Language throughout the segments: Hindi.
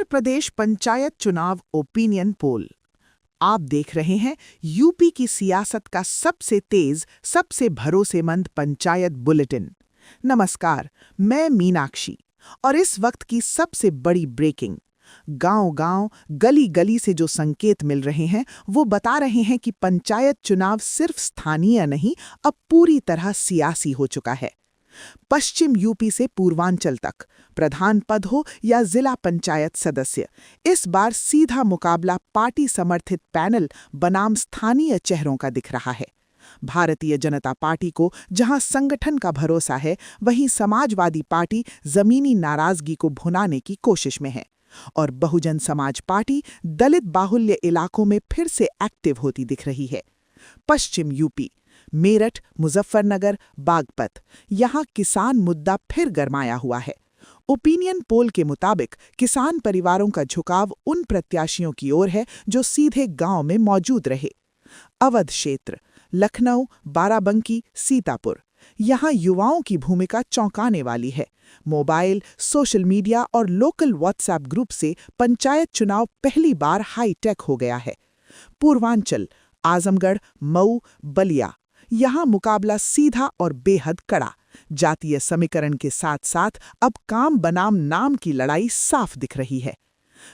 उत्तर प्रदेश पंचायत चुनाव ओपिनियन पोल। आप देख रहे हैं यूपी की सियासत का सबसे तेज, सबसे भरोसेमंद पंचायत बुलेटिन। नमस्कार, मैं मीनाक्षी और इस वक्त की सबसे बड़ी ब्रेकिंग। गांव-गांव, गली-गली से जो संकेत मिल रहे हैं वो बता रहे हैं कि पंचायत चुनाव सिर्फ स्थानीय नहीं, अब पूरी तरह सियासी हो चुका है। पश्चिम यूपी से पूर्वांचल तक, प्रधान पद हो या जिला पंचायत सदस्य, इस बार सीधा मुकाबला पार्टी समर्थित पैनल बनाम स्थानीय चेहरों का दिख रहा है। भारतीय जनता पार्टी को जहां संगठन का भरोसा है, वहीं समाजवादी पार्टी जमीनी नाराजगी को भुनाने की कोशिश में है और बहुजन समाज पार्टी दलित बाहुल्य इलाकों में फिर से एक्टिव होती दिख रही है। पश्चिम यूपी, मेरठ, मुजफ्फरनगर, बागपत, यहां किसान मुद्दा फिर गरमाया हुआ है। ओपिनियन पोल के मुताबिक किसान परिवारों का झुकाव उन प्रत्याशियों की ओर है जो सीधे गांव में मौजूद रहे। अवध क्षेत्र, लखनऊ, बाराबंकी, सीतापुर, यहां युवाओं की भूमिका चौंकाने वाली है। मोबाइल, सोशल मीडिया और लोकल व्हाट्सएप ग्रुप से पंचायत चुनाव पहली बार हाईटेक हो गया है। पूर्वांचल, आजमगढ़, मऊ, बलिया, यहां मुकाबला सीधा और बेहद कड़ा। जातीय समीकरण के साथ साथ अब काम बनाम नाम की लड़ाई साफ दिख रही है।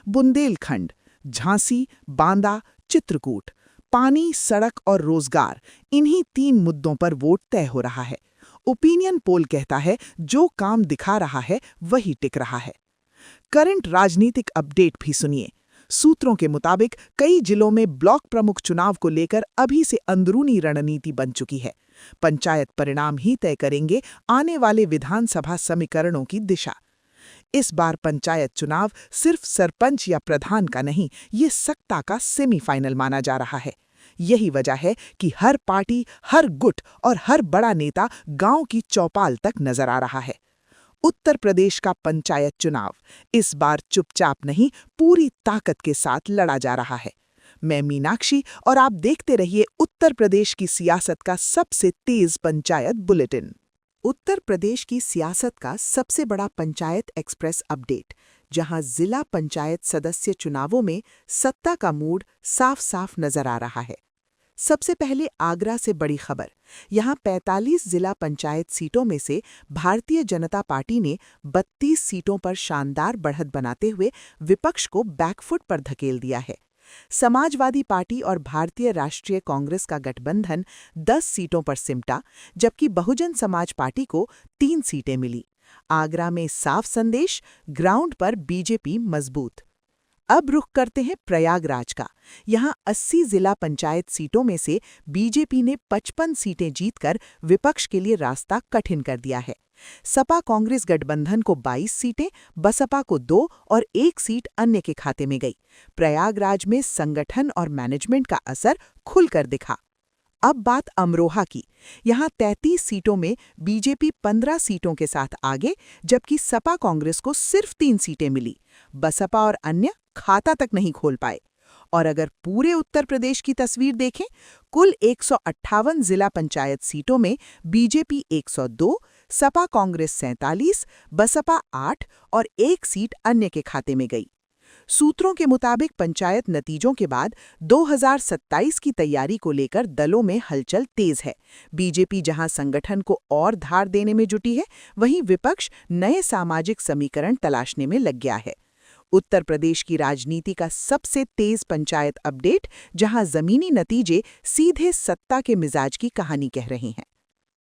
बुंदेलखंड, झांसी, बांदा, चित्रकूट, पानी, सड़क और रोजगार, इन्हीं 3 मुद्दों पर वोट तय हो रहा है। ओपिनियन पोल कहता है जो काम दिखा रहा है वही टिक रहा है। करंट राजनीतिक अपडेट भी सुनिए। सूत्रों के मुताबिक कई जिलों में ब्लॉक प्रमुख चुनाव को लेकर अभी से अंदरूनी रणनीति बन चुकी है। पंचायत परिणाम ही तय करेंगे आने वाले विधानसभा समीकरणों की दिशा। इस बार पंचायत चुनाव सिर्फ सरपंच या प्रधान का नहीं, ये सत्ता का सेमीफाइनल माना जा रहा है। यही वजह है कि हर पार्टी, हर गुट और हर बड़ा नेता गांव की चौपाल तक नजर आ रहा है। उत्तर प्रदेश का पंचायत चुनाव इस बार चुपचाप नहीं, पूरी ताकत के साथ लड़ा जा रहा है। मैं मीनाक्षी और आप देखते रहिए उत्तर प्रदेश की सियासत का सबसे तेज पंचायत बुलेटिन। उत्तर प्रदेश की सियासत का सबसे बड़ा पंचायत एक्सप्रेस अपडेट, जहां जिला पंचायत सदस्य चुनावों में सत्ता का मूड साफ साफ नजर आ रहा है। सबसे पहले आगरा से बड़ी खबर। यहां 45 जिला पंचायत सीटों में से भारतीय जनता पार्टी ने 32 सीटों पर शानदार बढ़त बनाते हुए विपक्ष को बैकफुट पर धकेल दिया है। समाजवादी पार्टी और भारतीय राष्ट्रीय कांग्रेस का गठबंधन 10 सीटों पर सिमटा, जबकि बहुजन समाज पार्टी को 3 सीटें मिली। आगरा में साफ संदेश, ग्राउंड पर बीजेपी मजबूत। अब रुख करते हैं प्रयागराज का। यहां 80 जिला पंचायत सीटों में से बीजेपी ने 55 सीटें जीतकर विपक्ष के लिए रास्ता कठिन कर दिया है। सपा कांग्रेस गठबंधन को 22 सीटें, बसपा को 2 और 1 सीट अन्य के खाते में गई। प्रयागराज में संगठन और मैनेजमेंट का असर खुलकर दिखा। अब बात अमरोहा की। यहां 33 सीटों में बीजेपी 15 सीटों के साथ आगे, जबकि सपा कांग्रेस को सिर्फ 3 सीटें मिली। बसपा और अन्य खाता तक नहीं खोल पाए। और अगर पूरे उत्तर प्रदेश की तस्वीर देखें, कुल 158 जिला पंचायत सीटों में बीजेपी 102, सपा कांग्रेस 47, बसपा 8 और 1 सीट अन्य के खाते में गई। सूत्रों के मुताबिक पंचायत नतीजों के बाद 2027 की तैयारी को लेकर दलों में हलचल तेज है। बीजेपी जहां संगठन को और धार देने में जुटी है, वहीं विपक्ष नए सामाजिक समीकरण तलाशने में लग गया है। उत्तर प्रदेश की राजनीति का सबसे तेज पंचायत अपडेट, जहां जमीनी नतीजे सीधे सत्ता के मिजाज की कहानी कह रहे हैं।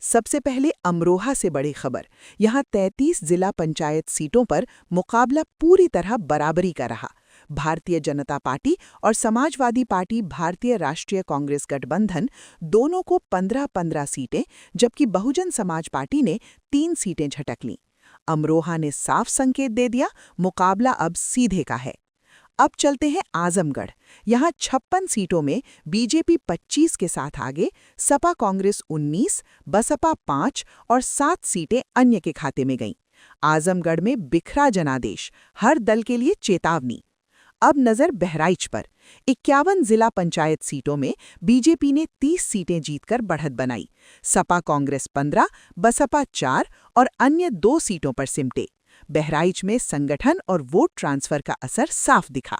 सबसे पहले अमरोहा से बड़ी खबर। यहां 33 जिला पंचायत सीटों पर मुकाबला पूरी तरह बराबरी का रहा। भारतीय जनता पार्टी और समाजवादी पार्टी भारतीय राष्ट्रीय कांग्रेस गठबंधन दोनों को 15-15 सीटें, जबकि बहुजन समाज पार्टी ने 3 सीटें झटक लीं। अमरोहा ने साफ संकेत दे दिया, मुकाबला अब सीधे का है। अब चलते हैं आजमगढ़। यहां 56 सीटों में बीजेपी 25 के साथ आगे, सपा कांग्रेस 19, बसपा 5 और 7 सीटें अन्य के खाते में गईं। आजमगढ़ में बिखरा जनादेश, हर दल के लिए चेतावनी। अब नजर बहराइच पर। 51 जिला पंचायत सीटों में बीजेपी ने 30 सीटें जीतकर बढ़त बनाई। सपा कांग्रेस 15, बसपा 4 और अन्य 2 सीटों पर सिमटे। बहराइच में संगठन और वोट ट्रांसफर का असर साफ दिखा।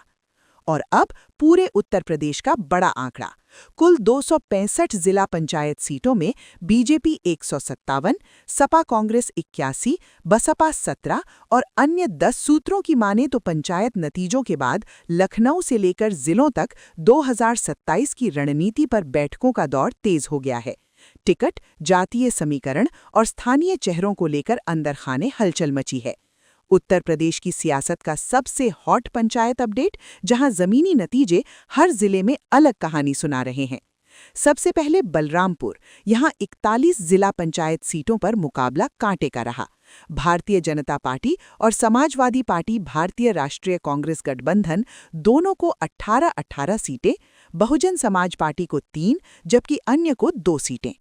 और अब पूरे उत्तर प्रदेश का बड़ा आंकड़ा। कुल 265 जिला पंचायत सीटों में बीजेपी 157, सपा कांग्रेस 81, बसपा 17 और अन्य 10 सूत्रों की माने तो पंचायत नतीजों के बाद लखनऊ से लेकर जिलों तक 2027 की रणनीति पर बैठकों का दौर तेज हो गया है। टिकट, जातीय समीकरण और स्थानीय चेहरों को लेकर अंदर खाने हलचल मची है। उत्तर प्रदेश की सियासत का सबसे हॉट पंचायत अपडेट, जहां जमीनी नतीजे हर जिले में अलग कहानी सुना रहे हैं। सबसे पहले बलरामपुर, यहां 41 जिला पंचायत सीटों पर मुकाबला कांटे का रहा। भारतीय जनता पार्टी और समाजवादी पार्टी भारतीय राष्ट्रीय कांग्रेस गठबंधन दोनों को 18-18 सीटें, बहुजन समाज पार्टी को 3 जबकि अन्य को 2 सीटें।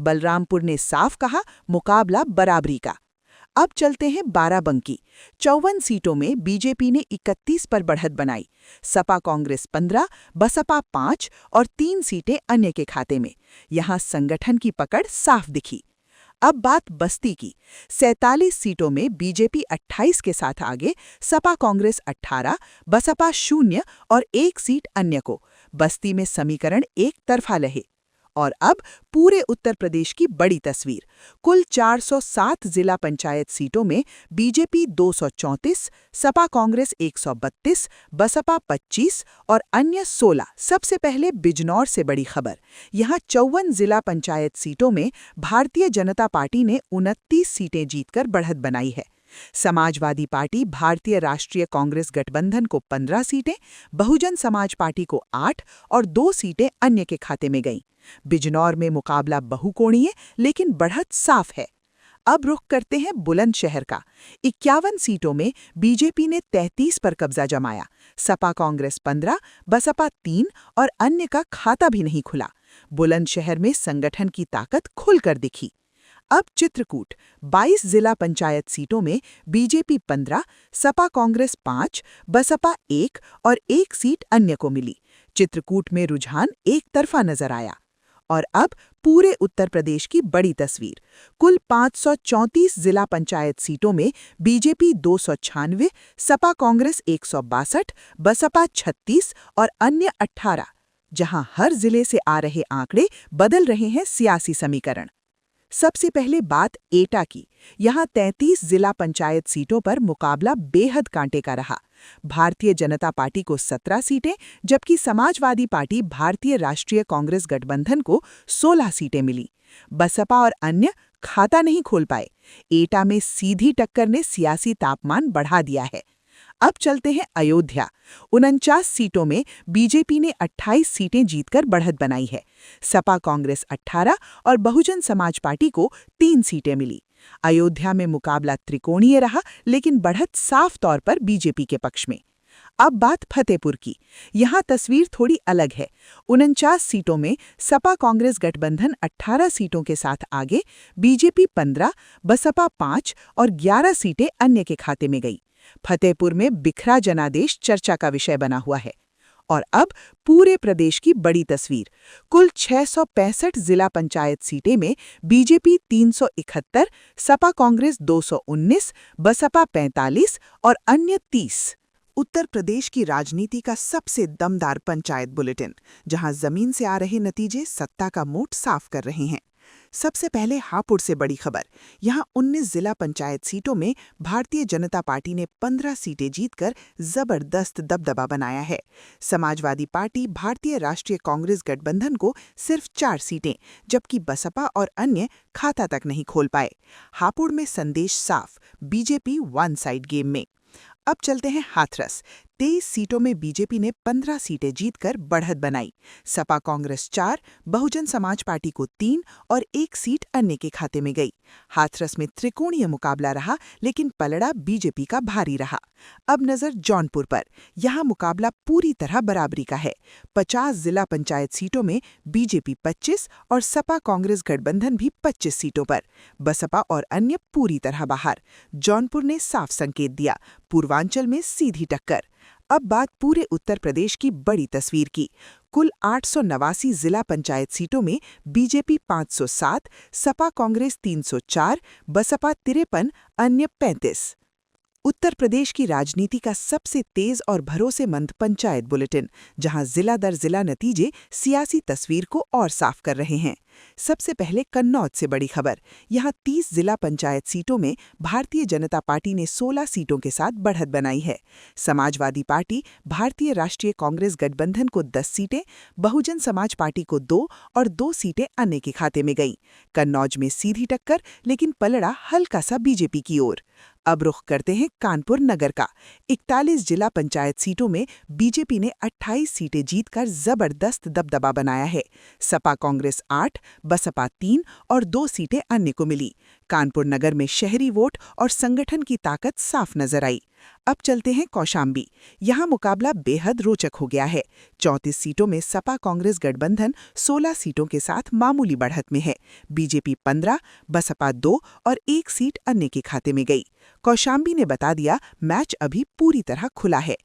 बलरामपुर ने साफ कहा, मुकाबला बराबरी का। अब चलते हैं बाराबंकी। 54 सीटों में बीजेपी ने 31 पर बढ़त बनाई। सपा कांग्रेस 15, बसपा 5 और 3 सीटें अन्य के खाते में। यहां संगठन की पकड़ साफ दिखी। अब बात बस्ती की। 47 सीटों में बीजेपी 28 के साथ आगे, सपा कांग्रेस 18, बसपा 0 और 1 सीट अन्य को। बस्ती में समीकरण एक तरफा रहे। और अब पूरे उत्तर प्रदेश की बड़ी तस्वीर। कुल 407 जिला पंचायत सीटों में बीजेपी 234, सपा कांग्रेस 132, बसपा 25 और अन्य 16। सबसे पहले बिजनौर से बड़ी खबर। यहां 54 जिला पंचायत सीटों में भारतीय जनता पार्टी ने 29 सीटें जीतकर बढ़त बनाई है। समाजवादी पार्टी भारतीय राष्ट्रीय कांग्रेस गठबंधन को 15 सीटें, बहुजन समाज पार्टी को 8 और 2 सीटें अन्य के खाते में गईं। बिजनौर में मुकाबला बहुकोणीय लेकिन बढ़त साफ है। अब रुख करते हैं बुलंदशहर का। 51 सीटों में बीजेपी ने 33 पर कब्जा जमाया। सपा कांग्रेस 15, बसपा 3 और अन्य का खाता भी नहीं खुला। बुलंदशहर में संगठन की ताकत खुलकर दिखी। अब चित्रकूट। 22 जिला पंचायत सीटों में बीजेपी 15, सपा कांग्रेस 5, बसपा 1 और 1 सीट अन्य को मिली। चित्रकूट में रुझान एक तरफा नजर आया। और अब पूरे उत्तर प्रदेश की बड़ी तस्वीर। कुल 534 जिला पंचायत सीटों में बीजेपी 296, सपा कांग्रेस 162, बसपा 36 और अन्य 18, जहां हर जिले से आ रहे आंकड़े बदल रहे हैं सियासी समीकरण। सबसे पहले बात एटा की। यहां 33 जिला पंचायत सीटों पर मुकाबला बेहद कांटे का रहा। भारतीय जनता पार्टी को 17 सीटें जबकि समाजवादी पार्टी भारतीय राष्ट्रीय कांग्रेस गठबंधन को 16 सीटें मिली। बसपा और अन्य खाता नहीं खोल पाए। एटा में सीधी टक्कर ने सियासी तापमान बढ़ा दिया है। अब चलते हैं अयोध्या। 49 सीटों में बीजेपी ने 28 सीटें जीतकर बढ़त बनाई है। सपा कांग्रेस 18 और बहुजन समाज पार्टी को 3 सीटें मिली। अयोध्या में मुकाबला त्रिकोणीय रहा लेकिन बढ़त साफ तौर पर बीजेपी के पक्ष में। अब बात फतेहपुर की। यहां तस्वीर थोड़ी अलग है। 49 सीटों में सपा कांग्रेस गठबंधन 18 सीटों के साथ आगे, बीजेपी 15, बसपा 5 और 11 सीटें अन्य के खाते में गई। फतेहपुर में बिखरा जनादेश चर्चा का विषय बना हुआ है। और अब पूरे प्रदेश की बड़ी तस्वीर। कुल 665 जिला पंचायत सीटें में बीजेपी 371, सपा कांग्रेस 219, बसपा 45 और अन्य 30। उत्तर प्रदेश की राजनीति का सबसे दमदार पंचायत बुलेटिन, जहां जमीन से आ रहे नतीजे सत्ता का मोट साफ कर रहे हैं। सबसे पहले हापुड़ से बड़ी खबर। यहां 19 जिला पंचायत सीटों में भारतीय जनता पार्टी ने 15 सीटें जीतकर जबरदस्त दबदबा बनाया है। समाजवादी पार्टी भारतीय राष्ट्रीय कांग्रेस गठबंधन को सिर्फ 4 सीटें जबकि बसपा और अन्य खाता तक नहीं खोल पाए। हापुड़ में संदेश साफ, बीजेपी वन साइड गेम में। अब चलते हैं हाथरस। 23 सीटों में बीजेपी ने 15 सीटें जीतकर बढ़त बनाई। सपा कांग्रेस 4, बहुजन समाज पार्टी को 3 और 1 सीट अन्य के खाते में गई। हाथरस में त्रिकोणीय मुकाबला रहा लेकिन पलड़ा बीजेपी का भारी रहा। अब नजर जौनपुर पर। यहां मुकाबला पूरी तरह बराबरी का है। 50 जिला पंचायत सीटों में बीजेपी 25 और सपा कांग्रेस गठबंधन भी 25 सीटों पर। बसपा और अन्य पूरी तरह बाहर। जौनपुर ने साफ संकेत दिया, पूर्वांचल में सीधी टक्कर। अब बात पूरे उत्तर प्रदेश की बड़ी तस्वीर की। कुल 889 जिला पंचायत सीटों में बीजेपी 507, सपा कांग्रेस 304, बसपा 53, अन्य 35। उत्तर प्रदेश की राजनीति का सबसे तेज और भरोसेमंद पंचायत बुलेटिन, जहां जिला दर जिला नतीजे सियासी तस्वीर को और साफ कर रहे हैं। सबसे पहले कन्नौज से बड़ी खबर। यहां 30 जिला पंचायत सीटों में भारतीय जनता पार्टी ने 16 सीटों के साथ बढ़त बनाई है। समाजवादी पार्टी, भारतीय राष्ट्रीय कांग्रेस गठबंधन को 10 सीटें, बहुजन समाज पार्टी को 2 और 2 सीटें अन्य के खाते में गईं। कन्नौज में सीधी टक्कर, लेकिन पलड़ा हल्का सा बीजेपी की ओर। अब रुख करते हैं कानपुर नगर का। 41 जिला पंचायत सीटों में बीजेपी ने 28 सीटें जीतकर जबरदस्त दबदबा बनाया है। सपा कांग्रेस 8, बसपा 3 और 2 सीटें अन्य को मिली। कानपुर नगर में शहरी वोट और संगठन की ताकत साफ नजर आई। अब चलते हैं कौशाम्बी। यहाँ मुकाबला बेहद रोचक हो गया है। 34 सीटों में सपा कांग्रेस गठबंधन 16 सीटों के साथ मामूली बढ़त में है। बीजेपी 15, बसपा 2 और 1 सीट अन्य के खाते में गई। कौशाम्बी ने बता दिया, मैच अभी पूरी तरह खुला है।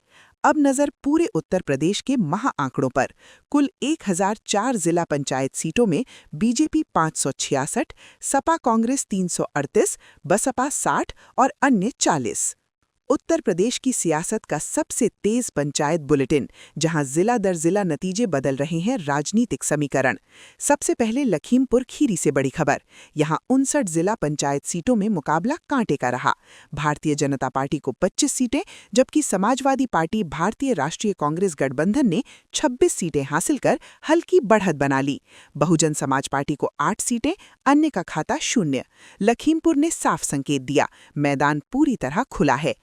अब नजर पूरे उत्तर प्रदेश के महा आंकड़ों पर। कुल 1004 जिला पंचायत सीटों में बीजेपी 566, सपा कांग्रेस 338, बसपा 60 और अन्य 40। उत्तर प्रदेश की सियासत का सबसे तेज पंचायत बुलेटिन, जहां जिला दर जिला नतीजे बदल रहे हैं राजनीतिक समीकरण। सबसे पहले लखीमपुर खीरी से बड़ी खबर। यहां 59 जिला पंचायत सीटों में मुकाबला कांटे का रहा। भारतीय जनता पार्टी को 25 सीटें, जबकि समाजवादी पार्टी भारतीय राष्ट्रीय कांग्रेस गठबंधन ने 26 सीटें हासिल कर हल्की बढ़त बना ली। बहुजन समाज पार्टी को 8 सीटें, अन्य का खाता 0। लखीमपुर ने साफ संकेत दिया, मैदान पूरी तरह खुला है।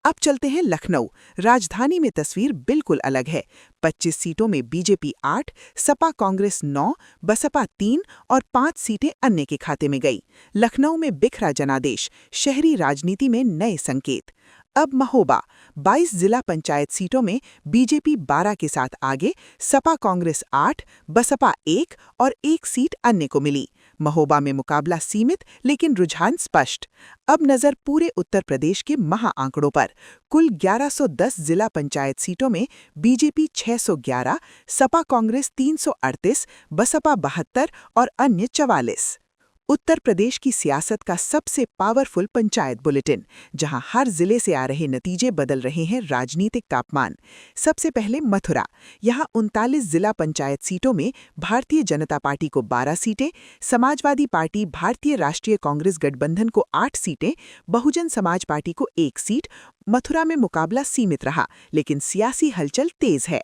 अब चलते हैं लखनऊ। राजधानी में तस्वीर बिल्कुल अलग है। 25 सीटों में बीजेपी 8, सपा कांग्रेस 9, बसपा 3 और 5 सीटें अन्य के खाते में गई। लखनऊ में बिखरा जनादेश, शहरी राजनीति में नए संकेत। अब महोबा। 22 जिला पंचायत सीटों में बीजेपी 12 के साथ आगे, सपा कांग्रेस 8, बसपा 1 और 1 सीट अन्य को मिली। महोबा में मुकाबला सीमित, लेकिन रुझान स्पष्ट। अब नजर पूरे उत्तर प्रदेश के महा आंकड़ों पर। कुल 1110 जिला पंचायत सीटों में बीजेपी 611, सपा कांग्रेस 338, बसपा 72 और अन्य 44। उत्तर प्रदेश की सियासत का सबसे पावरफुल पंचायत बुलेटिन, जहां हर जिले से आ रहे नतीजे बदल रहे हैं राजनीतिक तापमान। सबसे पहले मथुरा। यहां 39 जिला पंचायत सीटों में भारतीय जनता पार्टी को 12 सीटें, समाजवादी पार्टी भारतीय राष्ट्रीय कांग्रेस गठबंधन को 8 सीटें, बहुजन समाज पार्टी को 1 सीट। मथुरा में मुकाबला सीमित रहा, लेकिन सियासी हलचल तेज है।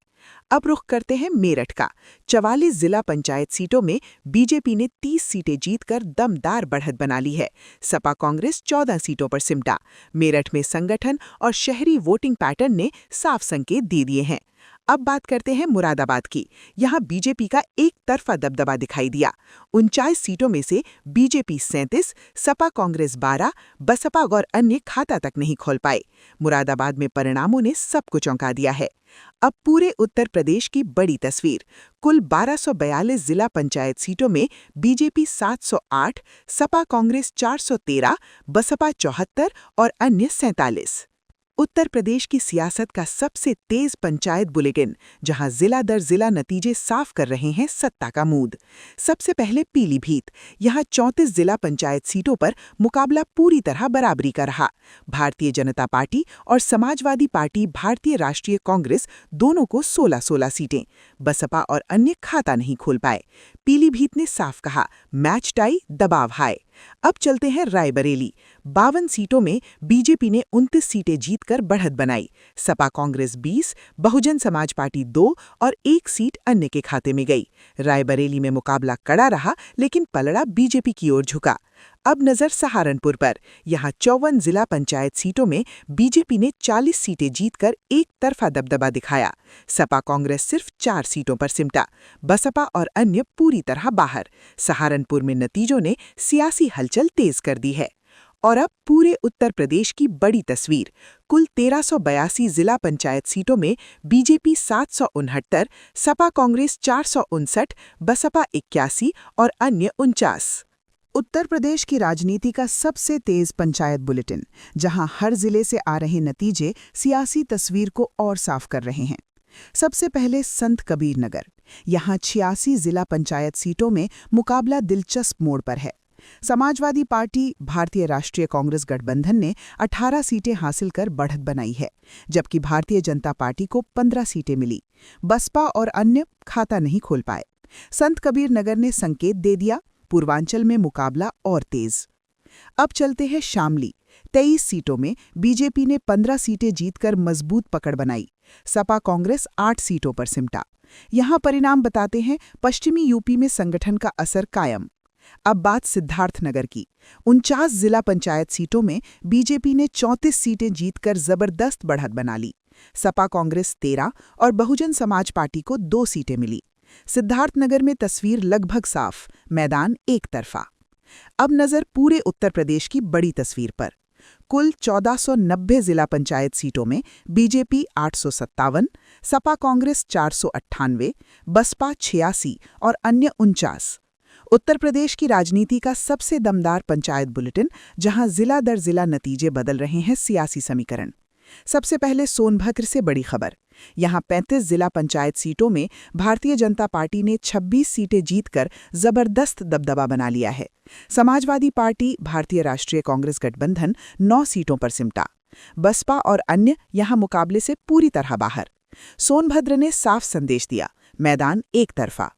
अब रुख करते हैं मेरठ का। 44 जिला पंचायत सीटों में बीजेपी ने 30 सीटें जीतकर दमदार बढ़त बना ली है। सपा कांग्रेस 14 सीटों पर सिमटा। मेरठ में संगठन और शहरी वोटिंग पैटर्न ने साफ संकेत दे दिए हैं। अब बात करते हैं मुरादाबाद की। यहां बीजेपी का एक तरफा दबदबा दिखाई दिया। 49 सीटों में से बीजेपी 37, सपा कांग्रेस 12, बसपा और अन्य खाता तक नहीं खोल पाए। मुरादाबाद में परिणामों ने सबको चौंका दिया है। अब पूरे उत्तर प्रदेश की बड़ी तस्वीर। कुल 1242 जिला पंचायत सीटों में बीजेपी 708, सपा कांग्रेस 413, बसपा 74 और अन्य 47। उत्तर प्रदेश की सियासत का सबसे तेज पंचायत बुलेटिन, जहां जिला दर जिला नतीजे साफ कर रहे हैं सत्ता का मूड। सबसे पहले पीलीभीत। यहां 34 जिला पंचायत सीटों पर मुकाबला पूरी तरह बराबरी का रहा। भारतीय जनता पार्टी और समाजवादी पार्टी भारतीय राष्ट्रीय कांग्रेस दोनों को 16-16 सीटें। बसपा और अन्य खाता नहीं खोल पाए। पीलीभीत ने साफ कहा, मैच टाई, दबाव हाय। अब चलते हैं रायबरेली। 52 सीटों में बीजेपी ने 29 सीटें जीतकर बढ़त बनाई। सपा कांग्रेस 20, बहुजन समाज पार्टी 2 और 1 सीट अन्य के खाते में गई। रायबरेली में मुकाबला कड़ा रहा, लेकिन पलड़ा बीजेपी की ओर झुका। अब नजर सहारनपुर पर। यहां 54 जिला पंचायत सीटों में बीजेपी ने 40 सीटें जीतकर एक तरफा दबदबा दिखाया। सपा कांग्रेस सिर्फ 4 सीटों पर सिमटा। बसपा और अन्य पूरी तरह बाहर। सहारनपुर में नतीजों ने सियासी हलचल तेज कर दी है। और अब पूरे उत्तर प्रदेश की बड़ी तस्वीर। कुल 1382 जिला पंचायत सीटों में बीजेपी 769, सपा कांग्रेस 459, बसपा 81 और अन्य 49। उत्तर प्रदेश की राजनीति का सबसे तेज पंचायत बुलेटिन, जहां हर जिले से आ रहे नतीजे सियासी तस्वीर को और साफ कर रहे हैं। सबसे पहले संत कबीर नगर। यहां 86 जिला पंचायत सीटों में मुकाबला दिलचस्प मोड़ पर है। समाजवादी पार्टी भारतीय राष्ट्रीय कांग्रेस गठबंधन ने 18 सीटें हासिल कर बढ़त बनाई है, जबकि भारतीय जनता पार्टी को 15 सीटें मिली। बसपा और अन्य खाता नहीं खोल पाए। संत कबीर नगर ने संकेत दे दिया, पूर्वांचल में मुकाबला और तेज। अब चलते हैं शामली। 23 सीटों में बीजेपी ने 15 सीटें जीतकर मजबूत पकड़ बनाई। सपा कांग्रेस 8 सीटों पर सिमटा। यहां परिणाम बताते हैं पश्चिमी यूपी में संगठन का असर कायम। अब बात सिद्धार्थनगर की। 49 जिला पंचायत सीटों में बीजेपी ने 34 सीटें जीतकर जबरदस्त बढ़त बना ली। सपा कांग्रेस 13 और बहुजन समाज पार्टी को 2 सीटें मिली। सिद्धार्थनगर में तस्वीर लगभग साफ, मैदान एक तरफा। अब नजर पूरे उत्तर प्रदेश की बड़ी तस्वीर पर। कुल 1490 जिला पंचायत सीटों में बीजेपी 857, सपा कांग्रेस 498, बसपा 86 और अन्य 49। उत्तर प्रदेश की राजनीति का सबसे दमदार पंचायत बुलेटिन, जहां जिला दर जिला नतीजे बदल रहे हैं सियासी समीकरण। सबसे पहले सोनभद्र से बड़ी खबर। यहां 35 जिला पंचायत सीटों में भारतीय जनता पार्टी ने 26 सीटें जीतकर जबरदस्त दबदबा बना लिया है। समाजवादी पार्टी भारतीय राष्ट्रीय कांग्रेस गठबंधन 9 सीटों पर सिमटा। बसपा और अन्य यहां मुकाबले से पूरी तरह बाहर। सोनभद्र ने साफ संदेश दिया, मैदान एक तरफा।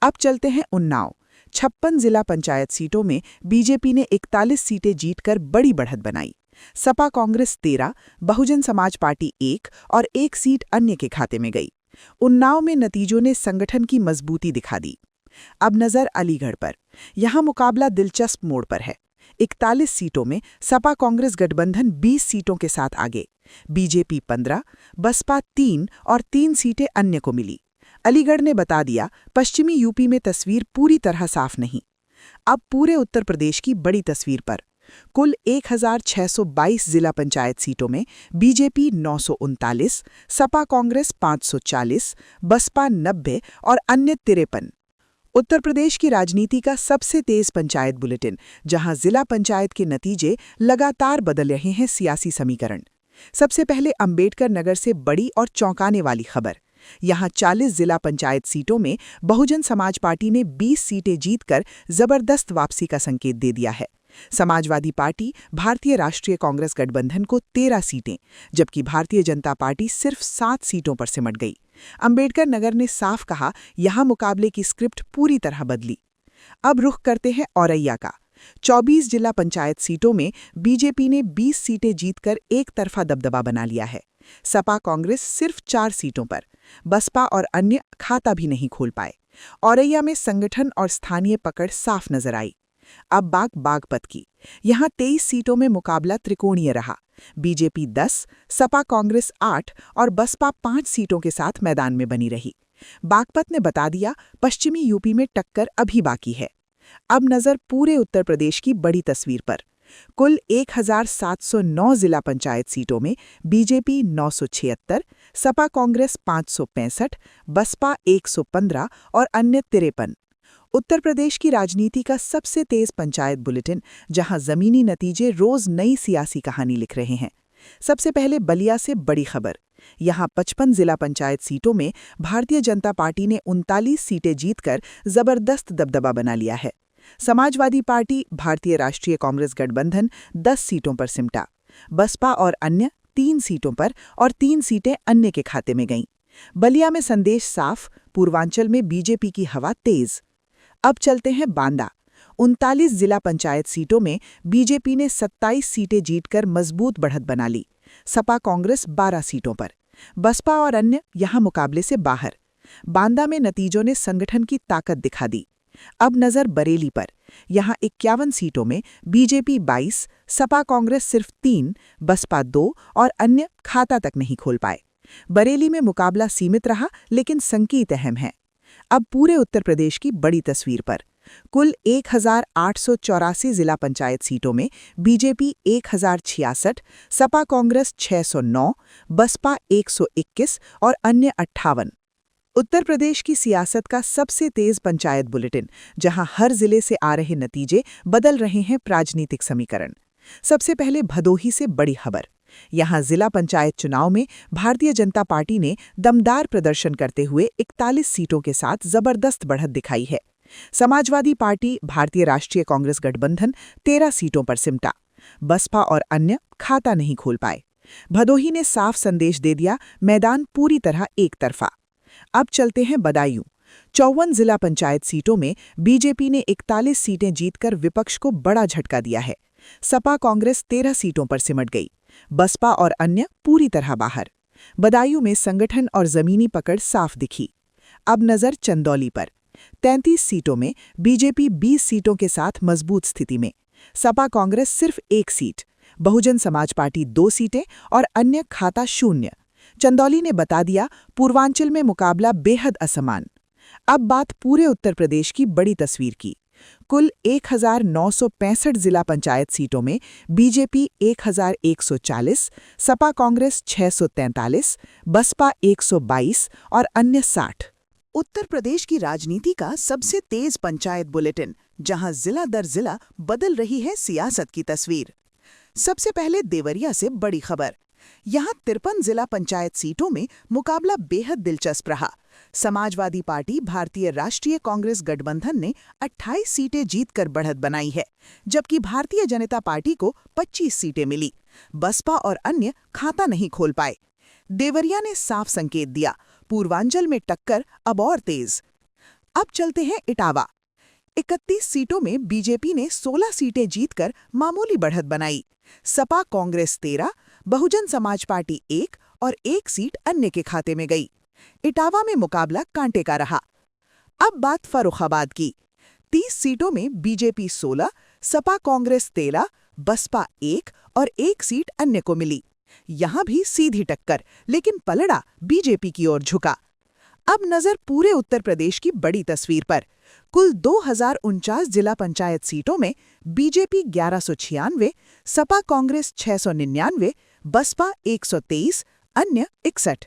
अब चलते हैं उन्नाव। 56 जिला पंचायत सीटों में बीजेपी ने 41 सीटें जीतकर बड़ी बढ़त बनाई। सपा कांग्रेस 13, बहुजन समाज पार्टी 1 और 1 सीट अन्य के खाते में गई। उन्नाव में नतीजों ने संगठन की मजबूती दिखा दी। अब नजर अलीगढ़ पर। यहां मुकाबला दिलचस्प मोड़ पर है। 41 सीटों में सपा कांग्रेस गठबंधन 20 सीटों के साथ आगे। बीजेपी 15, बसपा 3 और 3 सीटें अन्य को मिली। अलीगढ़ ने बता दिया, पश्चिमी यूपी में तस्वीर पूरी तरह साफ नहीं। अब पूरे उत्तर प्रदेश की बड़ी तस्वीर पर। कुल 1622 जिला पंचायत सीटों में बीजेपी 939, सपा कांग्रेस 540, बसपा 90 और अन्य 53। उत्तर प्रदेश की राजनीति का सबसे तेज पंचायत बुलेटिन, जहां जिला पंचायत के नतीजे लगातार बदल रहे हैं सियासी समीकरण। सबसे पहले अंबेडकर नगर से बड़ी और चौंकाने वाली खबर। यहां 40 जिला पंचायत सीटों में बहुजन समाज पार्टी ने 20 सीटें जीतकर जबरदस्त वापसी का संकेत दे दिया है। समाजवादी पार्टी भारतीय राष्ट्रीय कांग्रेस गठबंधन को 13 सीटें, जबकि भारतीय जनता पार्टी सिर्फ 7 सीटों पर सिमट गई। अंबेडकर नगर ने साफ कहा, यहां मुकाबले की स्क्रिप्ट पूरी तरह बदली। अब रुख करते हैं औरैया का। 24 जिला पंचायत सीटों में बीजेपी ने 20 सीटें जीतकर एक तरफा दबदबा बना लिया है। सपा कांग्रेस सिर्फ 4 सीटों पर, बसपा और अन्य खाता भी नहीं खोल पाए। औरैया में संगठन और स्थानीय पकड़ साफ नजर आई। अब बात बागपत की। यहां 23 सीटों में मुकाबला त्रिकोणीय रहा। बीजेपी 10, सपा कांग्रेस 8 और बसपा 5 सीटों के साथ मैदान में बनी रही। बागपत ने बता दिया, पश्चिमी यूपी में टक्कर अभी बाकी है। अब नजर पूरे उत्तर प्रदेश की बड़ी तस्वीर पर। कुल 1709 जिला पंचायत सीटों में बीजेपी 976, सपा कांग्रेस 565, बसपा 115 और अन्य 53। उत्तर प्रदेश की राजनीति का सबसे तेज पंचायत बुलेटिन, जहां जमीनी नतीजे रोज नई सियासी कहानी लिख रहे हैं। सबसे पहले बलिया से बड़ी खबर। यहां 55 जिला पंचायत सीटों में भारतीय जनता पार्टी ने 39 सीटें जीतकर जबरदस्त दबदबा बना लिया है। समाजवादी पार्टी भारतीय राष्ट्रीय कांग्रेस गठबंधन 10 सीटों पर सिमटा। बसपा और अन्य 3 सीटों पर और 3 सीटें अन्य के खाते में गईं। बलिया में संदेश साफ, पूर्वांचल में बीजेपी की हवा तेज। अब चलते हैं बांदा। 39 जिला पंचायत सीटों में बीजेपी ने 27 सीटें जीतकर मजबूत बढ़त बना ली। सपा कांग्रेस 12 सीटों पर, बसपा और अन्य यहां मुकाबले से बाहर। बांदा में नतीजों ने संगठन की ताकत दिखा दी। अब नजर बरेली पर। यहां 51 सीटों में बीजेपी 22, सपा कांग्रेस सिर्फ 3, बसपा 2 और अन्य खाता तक नहीं खोल पाए। बरेली में मुकाबला सीमित रहा, लेकिन संकेत अहम है। अब पूरे उत्तर प्रदेश की बड़ी तस्वीर पर। कुल 1884 जिला पंचायत सीटों में बीजेपी 1066, सपा कांग्रेस 609, बसपा 121 और अन्य 58। उत्तर प्रदेश की सियासत का सबसे तेज पंचायत बुलेटिन, जहां हर जिले से आ रहे नतीजे बदल रहे हैं राजनीतिक समीकरण। सबसे पहले भदोही से बड़ी खबर। यहां जिला पंचायत चुनाव में भारतीय जनता पार्टी ने दमदार प्रदर्शन करते हुए 41 सीटों के साथ जबरदस्त बढ़त दिखाई है। समाजवादी पार्टी भारतीय राष्ट्रीय कांग्रेस गठबंधन 13 सीटों पर सिमटा। बसपा और अन्य खाता नहीं खोल पाए। भदोही ने साफ संदेश दे दिया, मैदान पूरी तरह एक तरफा। अब चलते हैं बदायूं। 54 जिला पंचायत सीटों में बीजेपी ने 41 सीटें जीतकर विपक्ष को बड़ा झटका दिया है। सपा कांग्रेस 13 सीटों पर सिमट गई। बसपा और अन्य पूरी तरह बाहर। बदायूं में संगठन और जमीनी पकड़ साफ दिखी। अब नजर चंदौली पर। 33 सीटों में बीजेपी 20 सीटों के साथ मजबूत स्थिति में। सपा कांग्रेस सिर्फ 1 सीट, बहुजन समाज पार्टी 2 सीटें और अन्य खाता शून्य। चंदौली ने बता दिया, पूर्वांचल में मुकाबला बेहद असमान। अब बात पूरे उत्तर प्रदेश की बड़ी तस्वीर की। कुल 1965 जिला पंचायत सीटों में बीजेपी 1140, सपा कांग्रेस 643, बसपा 122 और अन्य 60। उत्तर प्रदेश की राजनीति का सबसे तेज पंचायत बुलेटिन, जहां जिला दर जिला बदल रही है सियासत की तस्वीर। सबसे पहले देवरिया से बड़ी खबर। यहां 53 जिला पंचायत सीटों में मुकाबला बेहद दिलचस्प रहा। समाजवादी पार्टी भारतीय राष्ट्रीय कांग्रेस गठबंधन ने 28 सीटें जीतकर बढ़त बनाई है, जबकि भारतीय जनता पार्टी को 25 सीटें मिली। बसपा और अन्य खाता नहीं खोल पाए। देवरिया ने साफ संकेत दिया, पूर्वांचल में टक्कर अब और तेज। अब चलते हैं इटावा। 31 सीटों में बीजेपी ने 16 सीटें जीतकर मामूली बढ़त बनाई। सपा कांग्रेस 13, बहुजन समाज पार्टी 1 और 1 सीट अन्य के खाते में गई। इटावा में मुकाबला कांटे का रहा। अब बात फर्रुखाबाद की। 30 सीटों में बीजेपी 16, सपा कांग्रेस 13, बसपा 1 और 1 सीट अन्य को मिली। यहां भी सीधी टक्कर, लेकिन पलड़ा बीजेपी की ओर झुका। अब नजर पूरे उत्तर प्रदेश की बड़ी तस्वीर पर। कुल 2049 जिला पंचायत सीटों में बीजेपी 1196, सपा कांग्रेस 699, बसपा 123, अन्य 61।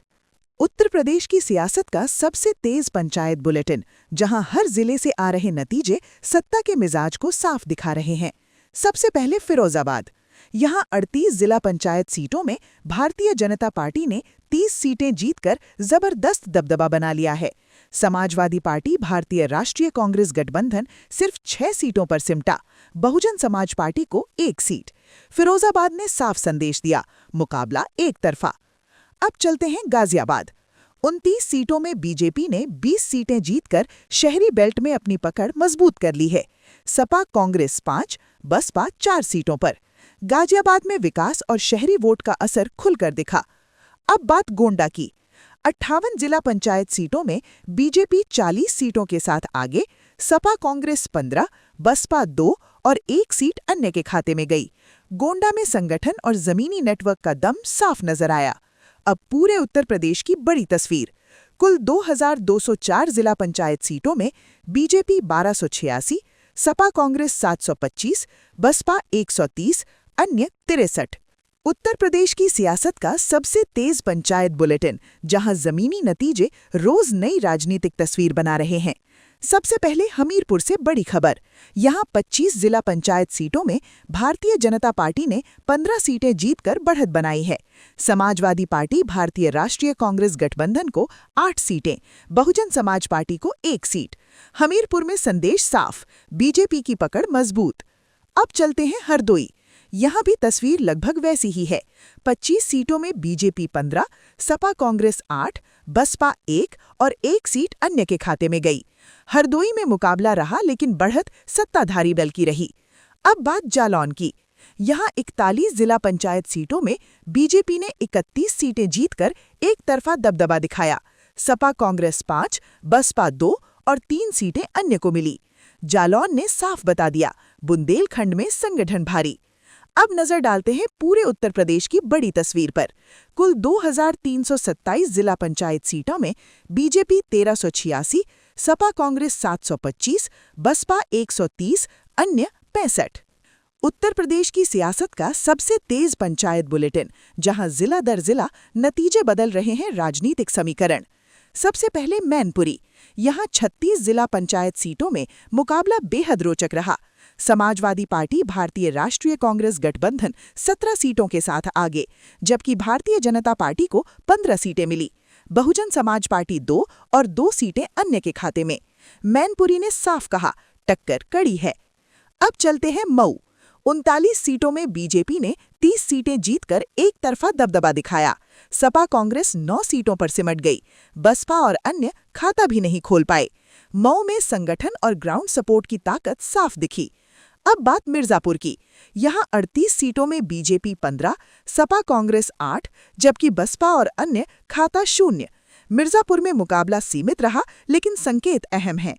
उत्तर प्रदेश की सियासत का सबसे तेज पंचायत बुलेटिन, जहां हर जिले से आ रहे नतीजे सत्ता के मिजाज को साफ दिखा रहे हैं। सबसे पहले फिरोजाबाद। यहां 38 जिला पंचायत सीटों में भारतीय जनता पार्टी ने 30 सीटें जीतकर जबरदस्त दबदबा बना लिया है। समाजवादी पार्टी भारतीय राष्ट्रीय कांग्रेस गठबंधन सिर्फ 6 सीटों पर सिमटा, बहुजन समाज पार्टी को 1 सीट। फिरोजाबाद ने साफ संदेश दिया, मुकाबला एक तरफा। अब चलते हैं गाजियाबाद। 29 सीटों में बीजेपी ने 20 सीटें जीतकर शहरी बेल्ट में अपनी पकड़ मजबूत कर ली है। सपा कांग्रेस 5, बसपा 4 सीटों पर। गाजियाबाद में विकास और शहरी वोट का असर खुलकर दिखा। अब बात गोंडा की। 58 जिला पंचायत सीटों में बीजेपी 40 सीटों के साथ आगे, सपा कांग्रेस 15, बसपा 2 और 1 सीट अन्य के खाते में गई। गोंडा में संगठन और जमीनी नेटवर्क का दम साफ नजर आया। अब पूरे उत्तर प्रदेश की बड़ी तस्वीर। कुल 2204 जिला पंचायत सीटों में बीजेपी 1286, सपा कांग्रेस 725, बसपा 130, अन्य 63। उत्तर प्रदेश की सियासत का सबसे तेज पंचायत बुलेटिन, जहां जमीनी नतीजे रोज नई राजनीतिक तस्वीर बना रहे हैं। सबसे पहले हमीरपुर से बड़ी खबर। यहां 25 जिला पंचायत सीटों में भारतीय जनता पार्टी ने 15 सीटें जीतकर बढ़त बनाई है। समाजवादी पार्टी भारतीय राष्ट्रीय कांग्रेस गठबंधन को 8 सीटें, बहुजन समाज पार्टी को 1 सीट। हमीरपुर में संदेश साफ, बीजेपी की पकड़ मजबूत। अब चलते हैं हरदोई। यहां भी तस्वीर लगभग वैसी ही है। 25 सीटों में बीजेपी 15, सपा कांग्रेस 8, बसपा 1 और 1 सीट अन्य के खाते में गई। हरदोई में मुकाबला रहा, लेकिन बढ़त सत्ताधारी दल की रही। अब बात जालौन की। यहां 41 जिला पंचायत सीटों में बीजेपी ने 31 सीटें जीतकर एक तरफा दबदबा दिखाया। सपा कांग्रेस 5, बसपा 2 और 3 सीटें अन्य को मिली। जालौन ने साफ बता दिया, बुंदेलखंड में संगठन भारी। अब नजर डालते हैं पूरे उत्तर प्रदेश की बड़ी तस्वीर पर। कुल 2327 जिला पंचायत सीटों में बीजेपी 1386, सपा कांग्रेस 725, बसपा 130, अन्य 65। उत्तर प्रदेश की सियासत का सबसे तेज पंचायत बुलेटिन, जहां जिला दर जिला नतीजे बदल रहे हैं राजनीतिक समीकरण। सबसे पहले मैनपुरी। यहां 36 जिला पंचायत सीटों में मुकाबला बेहद रोचक रहा। समाजवादी पार्टी भारतीय राष्ट्रीय कांग्रेस गठबंधन 17 सीटों के साथ आगे, जबकि भारतीय जनता पार्टी को 15 सीटें मिली। बहुजन समाज पार्टी 2 और 2 सीटें अन्य के खाते में। मैनपुरी ने साफ कहा, टक्कर कड़ी है। अब चलते हैं मऊ। 39 सीटों में बीजेपी ने 30 सीटें जीतकर एक तरफा दबदबा दिखाया। सपा कांग्रेस 9 सीटों पर सिमट गई। बसपा और अन्य खाता भी नहीं खोल पाए। मऊ में संगठन और ग्राउंड सपोर्ट की ताकत साफ दिखी। अब बात मिर्जापुर की। यहाँ 38 सीटों में बीजेपी 15, सपा कांग्रेस 8, जबकि बसपा और अन्य खाता 0। मिर्जापुर में मुकाबला सीमित रहा, लेकिन संकेत अहम हैं।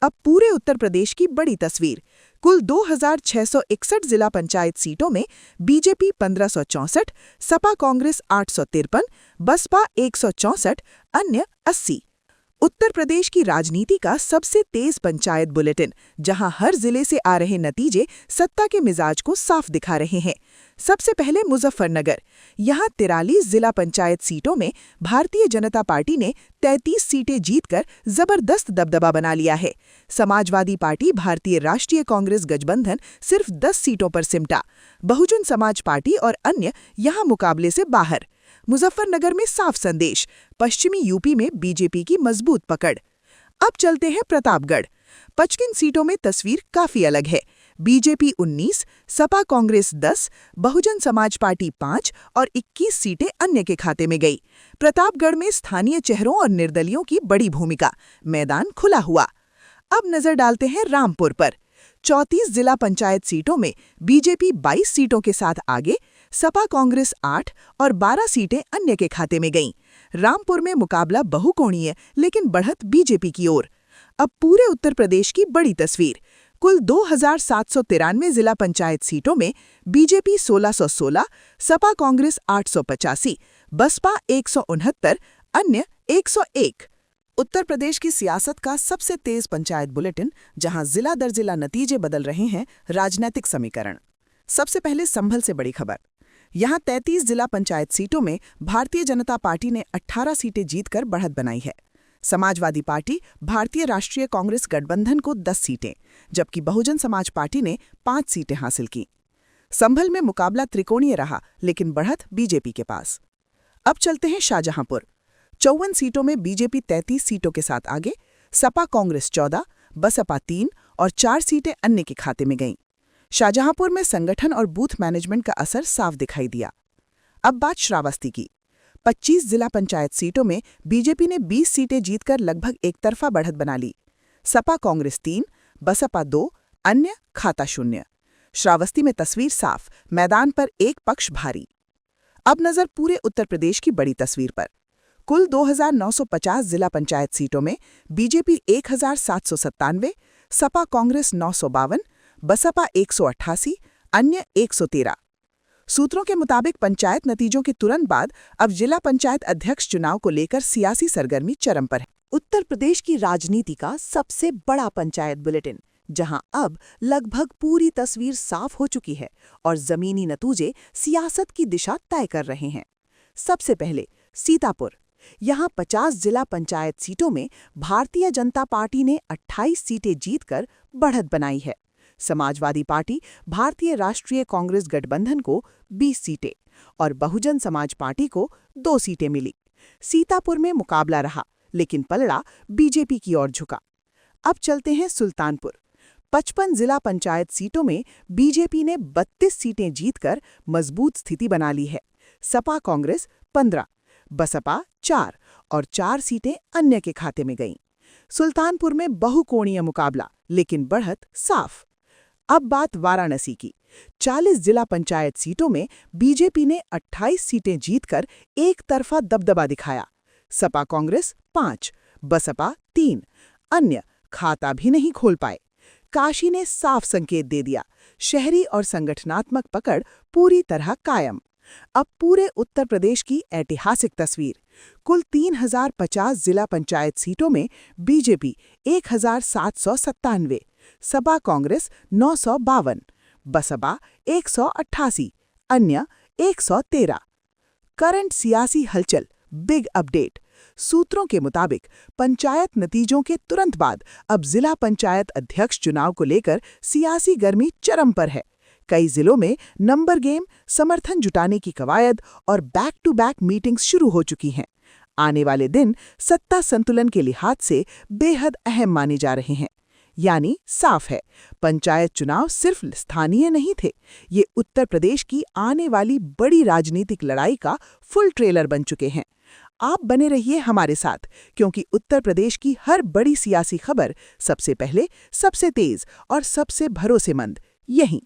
अब पूरे उत्तर प्रदेश की बड़ी तस्वीर। कुल 2661 जिला पंचायत सीटों में बीजेपी 1564, सपा कांग्रेस 853, बसपा 164, अन्य 80। उत्तर प्रदेश की राजनीति का सबसे तेज पंचायत बुलेटिन, जहां हर जिले से आ रहे नतीजे सत्ता के मिजाज को साफ दिखा रहे हैं। सबसे पहले मुजफ्फरनगर। यहां 43 जिला पंचायत सीटों में भारतीय जनता पार्टी ने 33 सीटें जीतकर जबरदस्त दबदबा बना लिया है। समाजवादी पार्टी भारतीय राष्ट्रीय कांग्रेस गठबंधन सिर्फ 10 सीटों पर सिमटा। बहुजन समाज पार्टी और अन्य यहां मुकाबले से बाहर। मुजफ्फरनगर में साफ संदेश, पश्चिमी यूपी में बीजेपी की मजबूत पकड़। अब चलते हैं प्रतापगढ़। 55 सीटों में तस्वीर काफी अलग है। बीजेपी 19, सपा कांग्रेस 10, बहुजन समाज पार्टी 5 और 21 सीटें अन्य के खाते में गई। प्रतापगढ़ में स्थानीय चेहरों और निर्दलियों की बड़ी भूमिका, मैदान खुला हुआ। अब नजर डालते हैं रामपुर पर। 34 जिला पंचायत सीटों में बीजेपी 22 सीटों के साथ आगे, सपा कांग्रेस 8 और 12 सीटें अन्य के खाते में गईं। रामपुर में मुकाबला बहुकोणीय, लेकिन बढ़त बीजेपी की ओर। अब पूरे उत्तर प्रदेश की बड़ी तस्वीर। कुल 2793 जिला पंचायत सीटों में बीजेपी 1616, सपा कांग्रेस 885, बसपा 169, अन्य 101। उत्तर प्रदेश की सियासत का सबसे तेज पंचायत बुलेटिन, जहां जिला दर जिला नतीजे बदल रहे हैं। राजनीतिक समीकरण। सबसे पहले संभल से बड़ी खबर। यहां 33 जिला पंचायत सीटों में भारतीय जनता पार्टी ने 18 सीटें जीतकर बढ़त बनाई है। समाजवादी पार्टी भारतीय राष्ट्रीय कांग्रेस गठबंधन को 10 सीटें, जबकि बहुजन समाज पार्टी ने 5 सीटें हासिल की। संभल में मुकाबला त्रिकोणीय रहा, लेकिन बढ़त बीजेपी के पास। अब चलते हैं शाहजहांपुर। 54 सीटों में बीजेपी 33 सीटों के साथ आगे, सपा कांग्रेस 14, बसपा 3 और 4 सीटें अन्य के खाते में गईं। शाहजहांपुर में संगठन और बूथ मैनेजमेंट का असर साफ दिखाई दिया। अब बात श्रावस्ती की। 25 जिला पंचायत सीटों में बीजेपी ने 20 सीटें जीतकर लगभग एक तरफा बढ़त बना ली। सपा कांग्रेस 3, बसपा 2, अन्य खाता 0। श्रावस्ती में तस्वीर साफ, मैदान पर एक पक्ष भारी। अब नजर पूरे उत्तर प्रदेश की बड़ी तस्वीर पर। कुल 2950 जिला पंचायत सीटों में बीजेपी 1797, सपा कांग्रेस 952, बसपा 188, अन्य 113। सूत्रों के मुताबिक पंचायत नतीजों के तुरंत बाद अब जिला पंचायत अध्यक्ष चुनाव को लेकर सियासी सरगर्मी चरम पर है। उत्तर प्रदेश की राजनीति का सबसे बड़ा पंचायत बुलेटिन, जहां अब लगभग पूरी तस्वीर साफ हो चुकी है और जमीनी नतीजे सियासत की दिशा तय कर रहे हैं। सबसे पहले सीतापुर। यहां 50 जिला पंचायत सीटों में भारतीय जनता पार्टी ने 28 सीटें जीतकर बढ़त बनाई है। समाजवादी पार्टी भारतीय राष्ट्रीय कांग्रेस गठबंधन को 20 सीटें और बहुजन समाज पार्टी को 2 सीटें मिली। सीतापुर में मुकाबला रहा, लेकिन पलड़ा बीजेपी की ओर झुका। अब चलते हैं सुल्तानपुर। 55 जिला पंचायत सीटों में बीजेपी ने 32 सीटें जीतकर मजबूत स्थिति बना ली है। सपा कांग्रेस 15, बसपा 4 और 4 सीटें अन्य के खाते में गईं। सुल्तानपुर में बहुकोणीय मुकाबला, लेकिन बढ़त साफ। अब बात वाराणसी की। 40 जिला पंचायत सीटों में बीजेपी ने 28 सीटें जीतकर एक तरफा दबदबा दिखाया। सपा कांग्रेस 5, बसपा 3, अन्य खाता भी नहीं खोल पाए। काशी ने साफ संकेत दे दिया, शहरी और संगठनात्मक पकड़ पूरी तरह कायम। अब पूरे उत्तर प्रदेश की ऐतिहासिक तस्वीर। कुल 3050 जिला पंचायत सीटों में बीजेपी 1797, सपा कांग्रेस 952, बसपा 188, अन्य 113। करंट सियासी हलचल, बिग अपडेट। सूत्रों के मुताबिक पंचायत नतीजों के तुरंत बाद अब जिला पंचायत अध्यक्ष चुनाव को लेकर सियासी गर्मी चरम पर है। कई जिलों में नंबर गेम, समर्थन जुटाने की कवायद और बैक टू बैक मीटिंग्स शुरू हो चुकी हैं। आने वाले दिन सत्ता संतुलन के लिहाज से बेहद अहम माने जा रहे हैं। यानी साफ है, पंचायत चुनाव सिर्फ स्थानीय नहीं थे, ये उत्तर प्रदेश की आने वाली बड़ी राजनीतिक लड़ाई का फुल ट्रेलर बन चुके हैं। आप बने रहिए हमारे साथ, क्योंकि उत्तर प्रदेश की हर बड़ी सियासी खबर सबसे पहले, सबसे तेज और सबसे भरोसेमंद यहीं